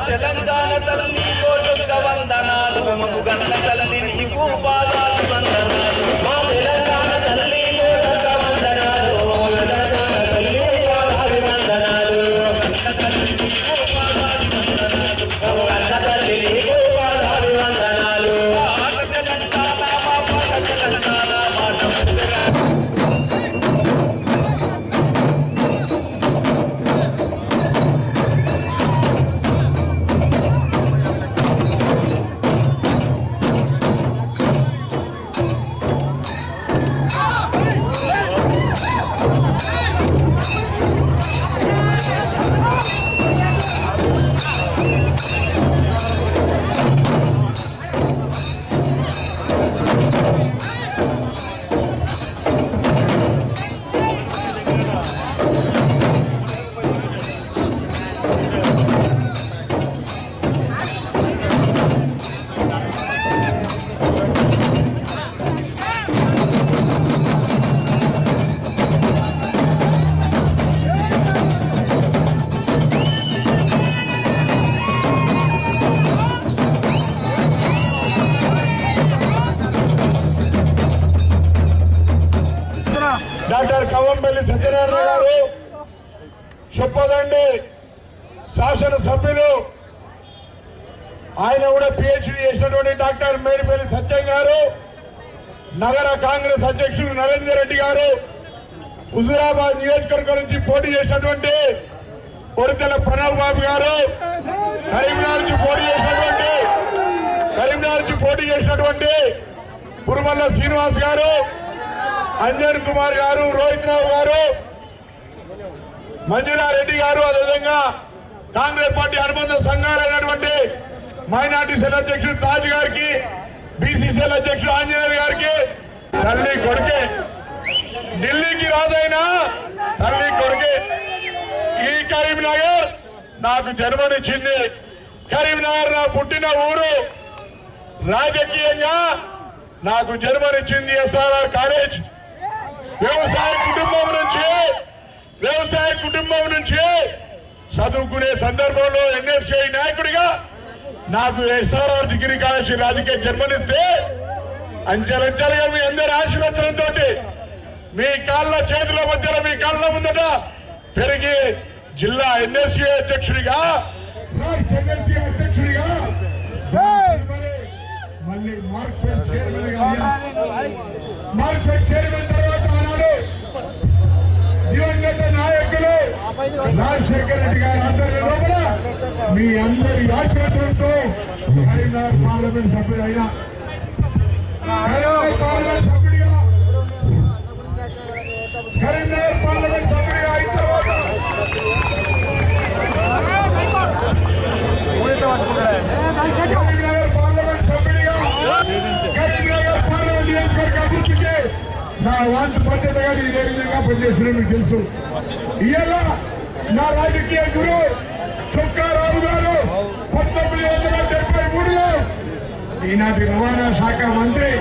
తెలంగాణ తల్లి కోటొక్క వందనాలు మగు గన్న తల్లి నీకు పాదాలు వందనాలు మా తెలంగాణ తల్లి కోటొక్క వందనాలు గన్న తల్లి నీకు పాదాలు వందనాలు డాక్టర్ కవంపల్లి సత్యనారాయణ గారు, చొప్పదండి శాసనసభ్యులు, ఆయన కూడా పిహెచ్డి చేసినటువంటి డాక్టర్ మేడిపల్లి సత్యం గారు, నగర కాంగ్రెస్ అధ్యక్షులు నరేందర్ రెడ్డి గారు, హుజూరాబాద్ నియోజకవర్గం నుంచి పోటీ చేసినటువంటి కొరితెల ప్రణవ్ బాబు గారు, కరీంనగర్ నుంచి పోటీ చేసినటువంటి పురుమల్ల శ్రీనివాస్ గారు, అంజన్ కుమార్ గారు, రోహిత్ రావు గారు, మంజులారెడ్డి గారు, అదేవిధంగా కాంగ్రెస్ పార్టీ అనుబంధ సంఘాలైనటువంటి మైనార్టీ సెల్ అధ్యక్షుడు తాజ్ గారికి, బీసీసీఎల్ అధ్యక్షుడు ఆంజనేయులు గారికి, తల్లి కొడుకే ఢిల్లీకి రాదైనా తల్లి కొడుకే ఈ కరీంనగర్ నాకు జన్మనిచ్చింది. కరీంనగర్ నా పుట్టిన ఊరు. రాజకీయంగా నాకు జన్మనిచ్చింది ఎస్ఆర్ఆర్ కాలేజ్. వ్యవసాయ కుటుంబం నుంచి చదువుకునే సందర్భంలో ఎన్ఎస్ఐ నాయకుడిగా నాకు ఎస్ఆర్ఆర్ డిగ్రీ కాలేజ్ రాజకీయ జన్మనిస్తే అంచెలంచెలుగా మీ అందరి ఆశీర్వచనంతో మీ కాళ్ళ చేతుల మధ్యలో మీ కాళ్ళ ముందట పెరిగి జిల్లా ఎన్ఎస్ఐ అధ్యక్షుడిగా, రాష్ట్ర ఎన్ఎస్ఐ అధ్యక్షుడిగా, మళ్ళీ మార్కెట్ చైర్మన్ తర్వాత ఆనాడు దివంగత నాయకులు రాజశేఖర రెడ్డి గారి ఆధ్వర్యంలో కూడా మీ అందరి ఆశీర్వాదంతో కరీంనగర్ పార్లమెంట్ సభ్యుడైన కరీంనగర్ పార్లమెంట్ సభ్యుడిగా అయిన తర్వాత నా వంతు బాధ్యతగా నేను ఏ విధంగా పనిచేసిన మీకు తెలుసు. ఇవాళ నా రాజకీయ గురు చుక్కారావు గారు 1973లో ఈనాటి రవాణా శాఖ మంత్రి.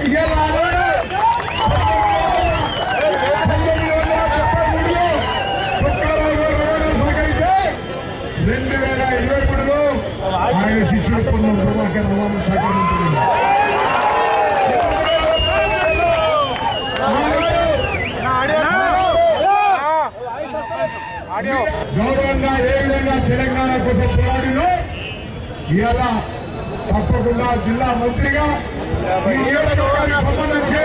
ఇవాళ 1973లో చుక్కారావు గారు రవాణా శాఖ అయితే 2023లో ఆయన శిష్యుడు పొన్నం ప్రభాకర్ రవాణా శాఖ మంత్రి. గౌరవంగా ఏ విధంగా తెలంగాణ కోసం పోరాడినో ఇవాళ తప్పకుండా జిల్లా మంత్రిగా ఈ నియోజకవర్గానికి సంబంధించి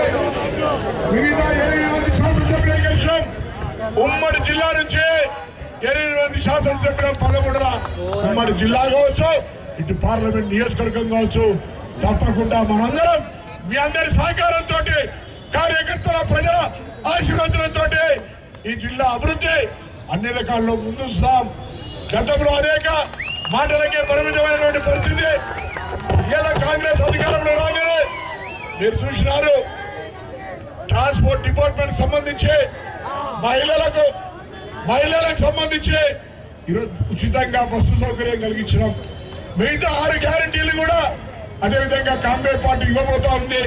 వివిధ 8 మంది శాసనసభ్యులు గెలిచాం. ఉమ్మడి జిల్లా నుంచి 8 మంది శాసనసభ్యులు పదకొండున ఉమ్మడి జిల్లా కావచ్చు, ఇటు పార్లమెంట్ నియోజకవర్గం కావచ్చు. తప్పకుండా మనందరం మీ అందరి సహకారంతో కార్యకర్తల ప్రజల ఆశీర్వచనంతో ఈ జిల్లా అభివృద్ధి అన్ని రకాల్లో ముందుస్తాం. గతంలో అనేక మాటలకే పరిమితమైనటువంటి పరిస్థితి ఇలా కాంగ్రెస్ అధికారంలో రాగానే మీరు చూసినారు. ట్రాన్స్పోర్ట్ డిపార్ట్మెంట్ సంబంధించి మహిళలకు సంబంధించి ఈరోజు ఉచితంగా బస్సు సౌకర్యం కలిగించడం, మిగతా 6 గ్యారెంటీలు కూడా అదేవిధంగా కాంగ్రెస్ పార్టీ ఇవ్వబోతా ఉంది.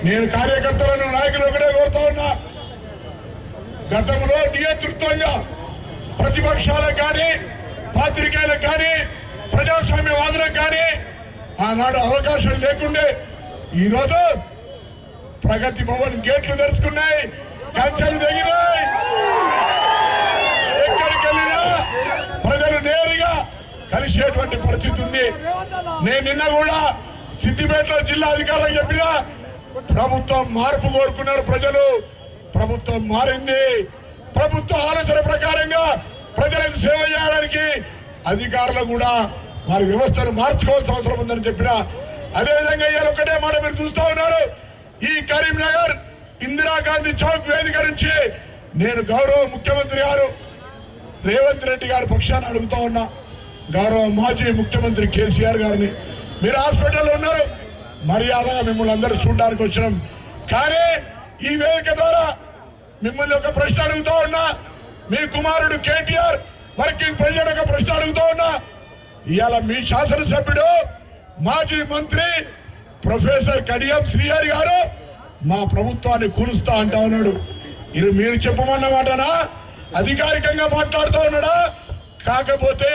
నేను కార్యకర్తలను నాయకులు ఒకటే కోరుతా ఉన్నా, గతంలో నియంతృత్వంగా ప్రతిపక్షాలకు కానీ పాత్రికేయులకు కానీ ప్రజాస్వామ్యవాదులకు కానీ ఆనాడు అవకాశం లేకుండే ఈరోజు ప్రగతి భవన్ గేట్లు తెరుచుకున్నాయి, కంచెలు తెగినాయి. ఎక్కడికి వెళ్ళినా ప్రజలు నేరుగా కలిసేటువంటి పరిస్థితి ఉంది. నేను నిన్న కూడా సిద్దిపేటలో జిల్లా అధికారులకు చెప్పినా ప్రభుత్వం మార్పు కోరుకున్నారు ప్రజలు. ప్రభుత్వం మారింది. ప్రభుత్వ ఆలోచన ప్రకారంగా ప్రజలకు సేవ చేయడానికి అధికారులు కూడా వారి వ్యవస్థను మార్చుకోవాల్సిన అవసరం ఉందని చెప్పిన. అదేవిధంగా ఇవాళ ఒకటే మాట మీరు చూస్తా ఉన్నారు. ఈ కరీంనగర్ ఇందిరాగాంధీ చౌక్ వేదిక నుంచి నేను గౌరవ ముఖ్యమంత్రి గారు రేవంత్ రెడ్డి గారి పక్షాన్ని అడుగుతా ఉన్నా, గౌరవ మాజీ ముఖ్యమంత్రి కేసీఆర్ గారిని, మీరు హాస్పిటల్లో ఉన్నారు, మర్యాదగా మిమ్మల్ని అందరూ చూడడానికి వచ్చినాం. కానీ ఈ వేదిక ద్వారా మిమ్మల్ని ఒక ప్రశ్న అడుగుతా ఉన్నా, మీ కుమారుడు కేటీఆర్ వర్కింగ్ ప్రెసిడెంట్ ఒక ప్రశ్న అడుగుతా ఉన్నా. ఇవాళ మీ శాసనసభ్యుడు మాజీ మంత్రి ప్రొఫెసర్ కడియం శ్రీహరి గారు మా ప్రభుత్వాన్ని కూలుస్తా అంటా ఉన్నాడు. ఇది మీరు చెప్పమన్నమాటనా? అధికారికంగా మాట్లాడుతూ ఉన్నాడా? కాకపోతే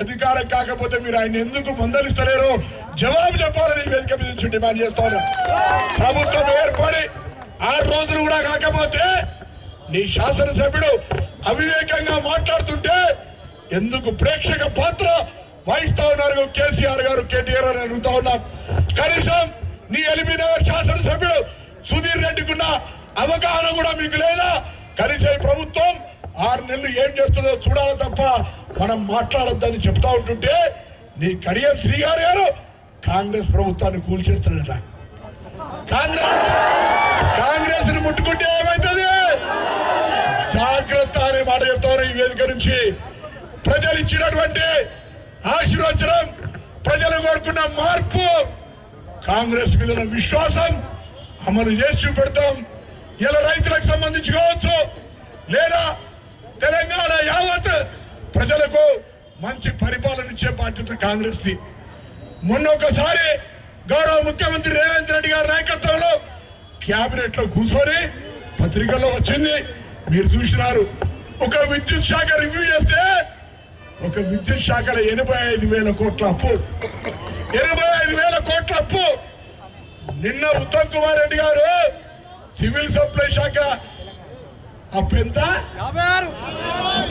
అధికారం కాకపోతే మీరు ఆయన ఎందుకు మందలిస్తలేరు? జవాబు చెప్పాలని వేదిక మీద నుంచి డిమాండ్ చేస్తా ఉన్నా. ప్రభుత్వం ఏర్పడి 6 రోజులు కూడా కాకపోతే నీ శాసనసభ్యుడు అవివేకంగా మాట్లాడుతుంటే ఎందుకు ప్రేక్షక పాత్ర వహిస్తా ఉన్నారు కేసీఆర్ గారు, కేటీఆర్ అని అడుగుతా ఉన్నాం. కనీసం నీ ఎల్బీనగర్ శాసనసభ్యుడు సుధీర్ రెడ్డికున్న అవగాహన కూడా మీకు లేదా? కనీసం ఈ ప్రభుత్వం 6 నెలలు ఏం చేస్తుందో చూడాలి తప్ప మనం మాట్లాడొద్దని చెప్తా ఉంటుంటే నీ కడియం శ్రీగారు గారు కాంగ్రెస్ ప్రభుత్వాన్ని కూల్చేస్తున్నట్ల. కాంగ్రెస్ ని ముట్టుకుంటే ఏమైతుంది? జాగ్రత్త అనే మాట చెప్తారు. ఈ వేదిక నుంచి ప్రజలు ఇచ్చినటువంటి ఆశీర్వచనం, ప్రజలు కోరుకున్న మార్పు, కాంగ్రెస్ మీద విశ్వాసం అమలు చేసి చూపెడతాం. ఇలా రైతులకు సంబంధించి కావచ్చు, లేదా తెలంగాణ యావత్ ప్రజలకు మంచి పరిపాలన ఇచ్చే బాధ్యత కాంగ్రెస్ ది. మొన్న ఒకసారి గౌరవ ముఖ్యమంత్రి రేవంత్ రెడ్డి గారి నాయకత్వంలో క్యాబినెట్ లో కూర్చొని పత్రికల్లో వచ్చింది, మీరు చూసినారు. ఒక విద్యుత్ శాఖ రివ్యూ చేస్తే ఒక విద్యుత్ శాఖలో 85,000 కోట్ల అప్పు, 85,000 కోట్ల అప్పు. నిన్న ఉత్తమ్ కుమార్ రెడ్డి గారు సివిల్ సప్లై శాఖ అప్పు ఎంత?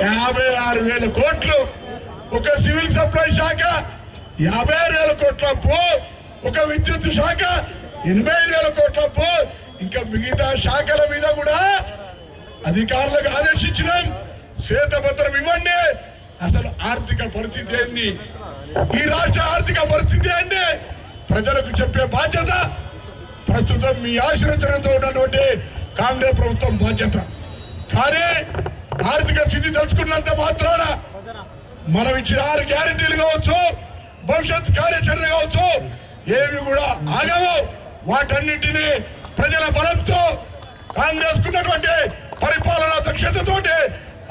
56,000 కోట్లు. ఒక సివిల్ సప్లై శాఖ 56,000 కోట్ల అప్పు, ఒక విద్యుత్ శాఖ 85,000 కోట్ల అప్పు. ఇంకా మిగతా శాఖల మీద కూడా అధికారులకు ఆదేశించినాం, శ్వేతపత్రం ఇవ్వండి. అసలు ఆర్థిక పరిస్థితి ఏంది, ఈ రాష్ట్ర ఆర్థిక పరిస్థితి ఏంటి ప్రజలకు చెప్పే బాధ్యత ప్రస్తుతం మీ ఆశీర్వచనంతో ఉన్నటువంటి కాంగ్రెస్ ప్రభుత్వం బాధ్యత. కానీ ఆర్థిక స్థితి తెలుసుకున్నంత మాత్రాన మనం ఇచ్చిన 6 గ్యారెంటీలు కావచ్చు, భవిష్యత్ కార్యాచరణ కావచ్చు, ఏవి కూడా ఆగవు. వాటన్నింటినీ ప్రజల బలంతో కాంగ్రెస్ కున్నటువంటి పరిపాలనా దక్షతతోటి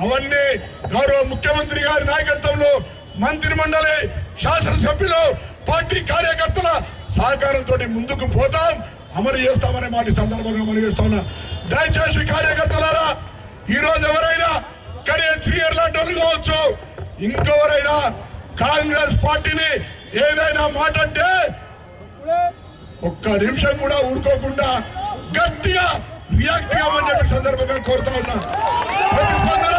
అవన్నీ గౌరవ ముఖ్యమంత్రి గారి నాయకత్వంలో మంత్రి మండలి, శాసనసభ్యులు, పార్టీ కార్యకర్తల సహకారంతో ముందుకు పోతాం, అమలు చేస్తామనే మాట సందర్భంగా అమలు చేస్తున్నా. దయచేసి కార్యకర్తలారా, ఈ రోజు ఎవరైనా కడియం శ్రీహరి లాంటి వాళ్ళు కావచ్చు, ఇంకెవరైనా కాంగ్రెస్ పార్టీని ఏదైనా మాట అంటే ఒక్క నిమిషం కూడా ఊరుకోకుండా గట్టిగా రియాక్ట్ కావని చెప్పి సందర్భంగా కోరుతా ఉన్నా. ప్రతిస్పందన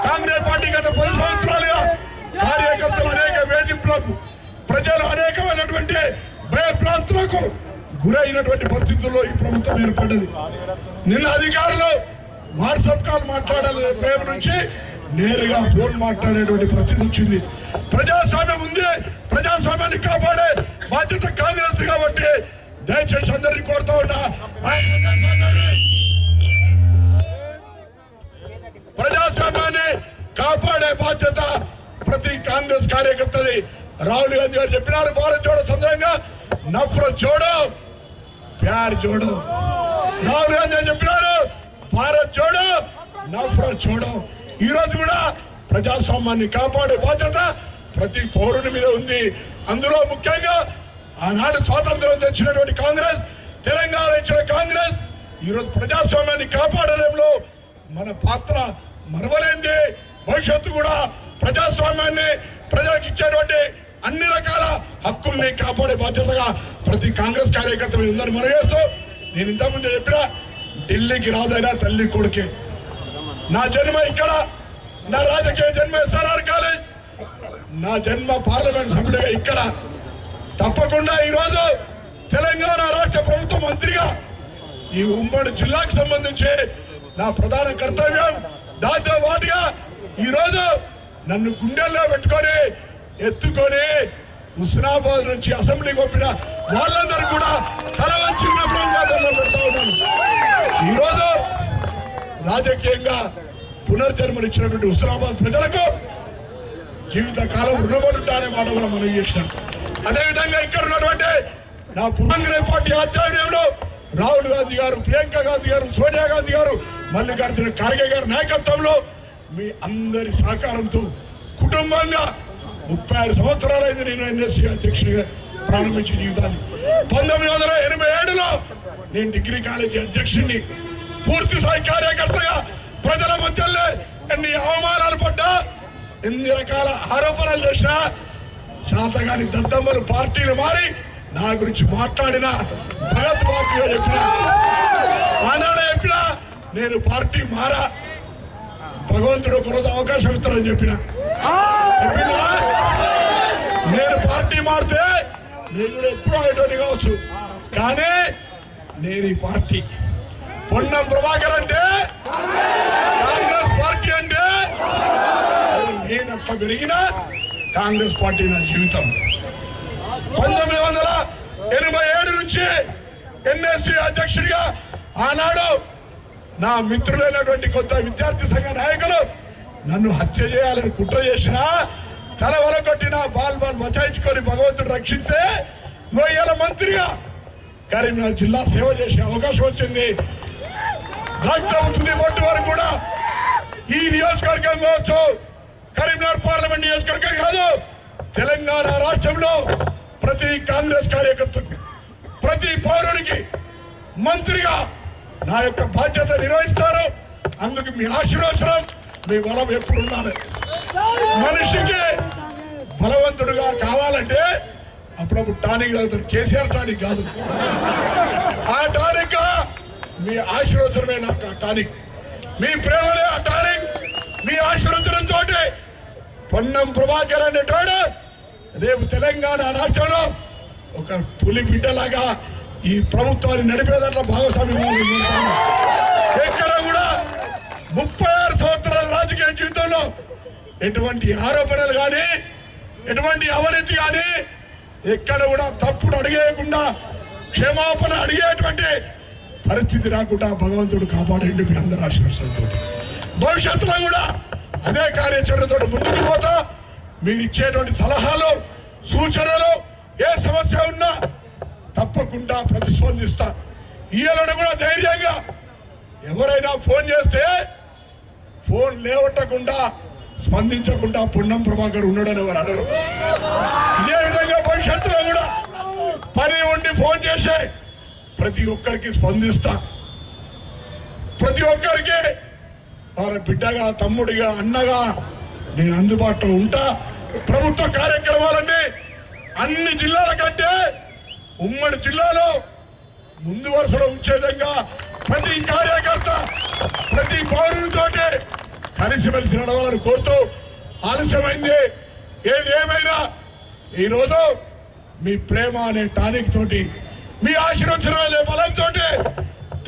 కాంగ్రెస్ పార్టీ గత 10 సంవత్సరాలుగా కార్యకర్తలు అనేక వేధింపులకు, ప్రజలు అనేకమైనటువంటి భయభ్రాంతులకు గురైనటువంటి పరిస్థితుల్లో ఈ ప్రభుత్వం ఏర్పడ్డది. నిన్న అధికారులు వాట్సాప్ కాల్ మాట్లాడాలి రేపు నుంచి నేరుగా ఫోన్ మాట్లాడేటువంటి పరిస్థితి వచ్చింది. ప్రజాస్వామ్యం ఉంది, ప్రజాస్వామ్యాన్ని కాపాడే బాధ్యత కాంగ్రెస్ కాబట్టి దయచేసి అందరినీ కోరుతా ఉన్నా, ప్రజాస్వామ్యాన్ని కాపాడే బాధ్యత ప్రతి కాంగ్రెస్ కార్యకర్తది. రాహుల్ గాంధీ గారు చెప్పినారు, భారత్ జోడో సందర్భంగా నఫరత్ జోడో ప్యార్ జోడో. రాహుల్ గాంధీ గారు చెప్పినారు, భారత్ జోడో నఫరత్ జోడో. ఈ రోజు కూడా ప్రజాస్వామ్యాన్ని కాపాడే బాధ్యత ప్రతి పౌరుని మీద ఉంది. అందులో ముఖ్యంగా ఆనాడు స్వాతంత్రం తెచ్చినటువంటి కాంగ్రెస్, తెలంగాణ ఇచ్చిన కాంగ్రెస్ ఈరోజు ప్రజాస్వామ్యాన్ని కాపాడడంలో మన పాత్ర మరవలేంది. భవిష్యత్తు కూడా ప్రజాస్వామ్యాన్ని ప్రజలకు ఇచ్చేటువంటి అన్ని రకాల హక్కుల్ని కాపాడే బాధ్యతగా ప్రతి కాంగ్రెస్ కార్యకర్త మీద ఉందని మనం చేస్తూ, నేను ఇంతకుముందు చెప్పిన ఢిల్లీకి రాదైనా తల్లి కొడుకే. నా జన్మ ఇక్కడ, నా రాజకీయ జన్మ ఎస్ఆర్ఆర్ కాలేజ్, నా జన్మ పార్లమెంట్ సభ్యుడిగా ఇక్కడ. తప్పకుండా ఈరోజు తెలంగాణ రాష్ట్ర ప్రభుత్వ మంత్రిగా ఈ ఉమ్మడి జిల్లాకు సంబంధించి నా ప్రధాన కర్తవ్యం. దాంతో పాటుగా ఈరోజు నన్ను గుండెల్లో పెట్టుకొని ఎత్తుకొని హుస్నాబాద్ నుంచి అసెంబ్లీకి పంపిన వాళ్ళందరూ కూడా తల వంచి పెడతా ఉన్నాను. ఈరోజు రాజకీయంగా పునర్జన్మనిచ్చినటువంటి హుస్నాబాద్ ప్రజలకు జీవితకాలం రుణపడుతానే మాట కూడా మనం చేసినాం. అదేవిధంగా ఇక్కడ ఉన్నటువంటి నా కాంగ్రెస్ పార్టీ ఆధ్వర్యంలో రాహుల్ గాంధీ గారు, ప్రియాంక గాంధీ గారు, సోనియా గాంధీ గారు, మల్లికార్జున ఖార్గే గారి నాయకత్వంలో మీ అందరి సహకారంతో కుటుంబంగా 36 సంవత్సరాలైంది నేను ఎన్ఎస్సీ అధ్యక్షుడిగా ప్రారంభించిన జీవితాన్ని. 1987లో నేను డిగ్రీ కాలేజీ అధ్యక్షుడిని. పూర్తి స్థాయి కార్యకర్తగా ప్రజల మధ్యలో ఎన్ని అవమానాలు పడ్డా, ఎన్ని రకాల ఆరోపణలు చేసినా, శాతగాని దద్దమ్మలు పార్టీలు మారి నా గురించి మాట్లాడిన భగత్ పార్టీగా చెప్పిన ఆనాడు చెప్పిన నేను పార్టీ మారా, భగవంతుడు ఒకరోజు అవకాశం ఇస్తాడని చెప్పిన నేను పార్టీ మారితే నేను కూడా ఎప్పుడూ అయ్యేటోని కావచ్చు, కానీ నేను ఈ పార్టీ పొన్నం ప్రభాకర్ అంటే కాంగ్రెస్ పార్టీ అంటే నేను అట్లా పెరిగిన కాంగ్రెస్ పార్టీ నా జీవితం. 1987 నుంచి ఎన్ఎస్సీ అధ్యక్షుడిగా ఆనాడు నా మిత్రులైనటువంటి కొత్త విద్యార్థి సంఘ నాయకులు నన్ను హత్య చేయాలని కుట్ర చేసినా, తల వలకొట్టిన బాల్ బచాయించుకొని భగవంతుడు రక్షిస్తే ఇవాళ మంత్రిగా కరీంనగర్ జిల్లా సేవ చేసే అవకాశం వచ్చింది. రాష్ట్రం తుది బొట్టు వరకు కూడా ఈ నియోజకవర్గం కావచ్చు, కరీంనగర్ పార్లమెంట్ నియోజకవర్గం కాదు, తెలంగాణ రాష్ట్రంలో ప్రతి కాంగ్రెస్ కార్యకర్తకు, ప్రతి పౌరునికి మంత్రిగా నా యొక్క బాధ్యత నిర్వహిస్తారు. అందుకు మీ ఆశీర్వచనం, మీ బలం ఎప్పుడు ఉండాలి. మనిషికి బలవంతుడుగా కావాలంటే అప్పుడప్పుడు టానిక్ తాగుతారు. కేసీఆర్ టానిక్ కాదు, ఆ టానిక్ మీ ఆశీర్వచనమే నాకు ఆ టానిక్, మీ ప్రేమలే ఆ టానిక్. మీ ఆశీర్వచనంతో పొన్నం ప్రభాకర్ అనేటోడు రేపు తెలంగాణ రాష్ట్రంలో ఒక పులి బిడ్డలాగా ఈ ప్రభుత్వాన్ని నడిపేదాంట్లో భాగస్వామ్యం. ఎక్కడ కూడా 36 సంవత్సరాల రాజకీయ జీవితంలో ఎటువంటి ఆరోపణలు కానీ, ఎటువంటి అవినీతి కానీ, ఎక్కడ కూడా తప్పుడు అడిగేయకుండా క్షమాపణ అడిగేటువంటి పరిస్థితి రాకుండా భగవంతుడు కాపాడండి. మీ అందరూ ఆశీర్వచనంతో భవిష్యత్తులో కూడా అదే కార్యాచరణతో ముందుకు పోతా. మీరు ఇచ్చేటువంటి సలహాలు, సూచనలు, ఏ సమస్య ఉన్నా తప్పకుండా ప్రతిస్పందిస్తా. ఈయనను కూడా ధైర్యంగా ఎవరైనా ఫోన్ చేస్తే ఫోన్ లేవట్టకుండా, స్పందించకుండా పొన్నం ప్రభాకర్ ఉన్నాడని ఎవరు అనరు. ఇదే విధంగా భవిష్యత్తులో కూడా పని ఉండి ఫోన్ చేసే ప్రతి ఒక్కరికి స్పందిస్తా. ప్రతి ఒక్కరికి వారి బిడ్డగా, తమ్ముడిగా, అన్నగా నేను అందుబాటులో ఉంటా. ప్రభుత్వ కార్యక్రమాలన్నీ అన్ని జిల్లాల కంటే ఉమ్మడి జిల్లాలో ముందు వరుసలో ఉంచే విధంగా ప్రతి కార్యకర్త, ప్రతి పౌరునితోటి కలిసిమెలిసి నడవాలని కోరుతూ, ఆలస్యమైంది ఏది ఏమైనా ఈరోజు మీ ప్రేమ అనే టానిక్ తోటి, మీ ఆశీర్వచనం అనే బలంతో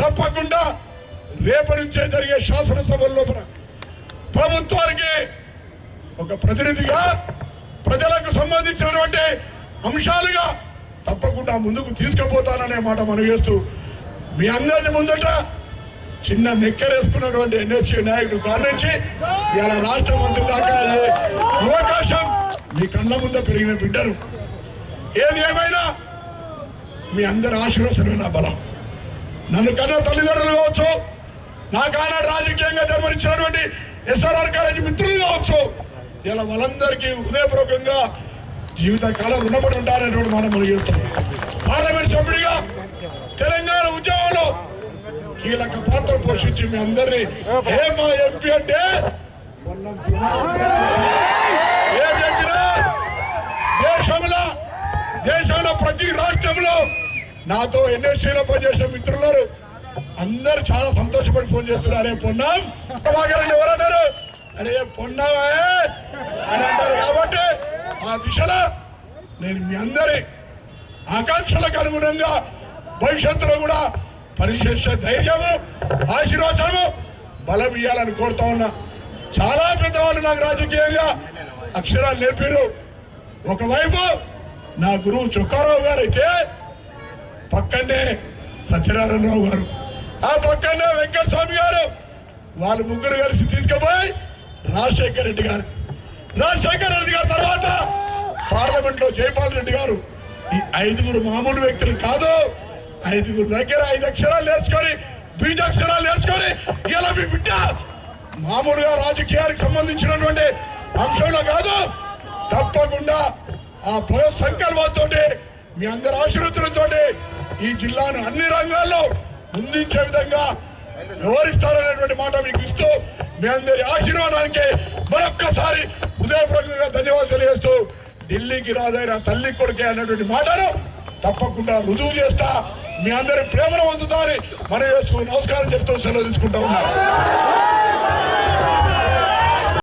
తప్పకుండా రేపటి నుంచే జరిగే శాసనసభల లోపల ప్రభుత్వానికి ఒక ప్రతినిధిగా, ప్రజలకు సంబంధించినటువంటి అంశాలుగా తప్పకుండా ముందుకు తీసుకుపోతాననే మాట మనం చేస్తూ మీ అందరిని ముందట చిన్న నెక్కరేసుకున్నటువంటి ఎన్ఎస్సీ నాయకుడు కానించి ఇలా రాష్ట్ర మంత్రి దాకా అయ్యే అవకాశం మీ కళ్ళ ముందు పెరిగిన బిడ్డను. ఏది ఏమైనా మీ అందరి ఆశీర్వచనమే నా బలం. నన్ను కన్నా తల్లిదండ్రులు కావచ్చు, నాకైనా రాజకీయంగా జన్మనిచ్చినటువంటి ఎస్ఆర్ఆర్ కాలేజీ మిత్రులు కావచ్చు, ఇలా వాళ్ళందరికీ హృదయపూర్వకంగా జీవితకాలం రుణపడి ఉంటారనేటువంటి మనం చేస్తాం. పార్లమెంట్ సభ్యుడిగా తెలంగాణ ఉద్యమంలో కీలక పాత్ర పోషించి మీ అందరినీ ఏమా ఎంపీ అంటే ఏం చెప్పినా దేశంలో ప్రతి రాష్ట్రంలో నాతో ఎన్ఎస్సీలో పనిచేసిన మిత్రులు అందరూ చాలా సంతోషపడి ఫోన్ చేస్తున్నారే పొన్నాం ఎవరన్నారు అరే పొన్నావా అని అంటారు. కాబట్టి ఆ దిశలో నేను మీ అందరి ఆకాంక్షలకు అనుగుణంగా భవిష్యత్తులో కూడా పనిచేసే ధైర్యము, ఆశీర్వచనము, బలం ఇవ్వాలని కోరుతా ఉన్నా. చాలా పెద్దవాళ్ళు నాకు రాజకీయంగా అక్షరాలు నేర్పారు. ఒకవైపు నా గురువు చుక్కారావు గారు అయితే పక్కనే సత్యనారాయణరావు గారు, ఆ పక్కనే వెంకటస్వామి గారు, వాళ్ళు ముగ్గురు కలిసి తీసుకుపోయి రాజశేఖర రెడ్డి గారు తర్వాత పార్లమెంట్ లో జైపాల్ రెడ్డి గారు. ఈ 5గురు మామూలు వ్యక్తులు కాదు. 5గురు దగ్గర 5 అక్షరాలు నేర్చుకొని, బీజాక్షరాలు నేర్చుకొని ఇలా మీ బిడ్డ మామూలుగా రాజకీయానికి సంబంధించినటువంటి అంశంలో కాదు, తప్పకుండా ఆ భయ సంకల్పంతో మీ అందరి ఆశీర్వతులతో ఈ జిల్లాను అన్ని రంగాల్లో ముందుంచే విధంగా వ్యవహరిస్తారనేటువంటి మాట మీకు ఇస్తూ మీ అందరి ఆశీర్వాదానికి మరొక్కసారి హృదయపూర్వకంగా ధన్యవాదాలు తెలియజేస్తూ ఢిల్లీకి రాజైన తల్లి కొడుకే అన్నటువంటి మాటను తప్పకుండా రుజువు చేస్తా. మీ అందరి ప్రేమను పొందుతారని మనం చేసుకుని నమస్కారం చెప్తూ సెలవు తీసుకుంటా ఉన్నాను.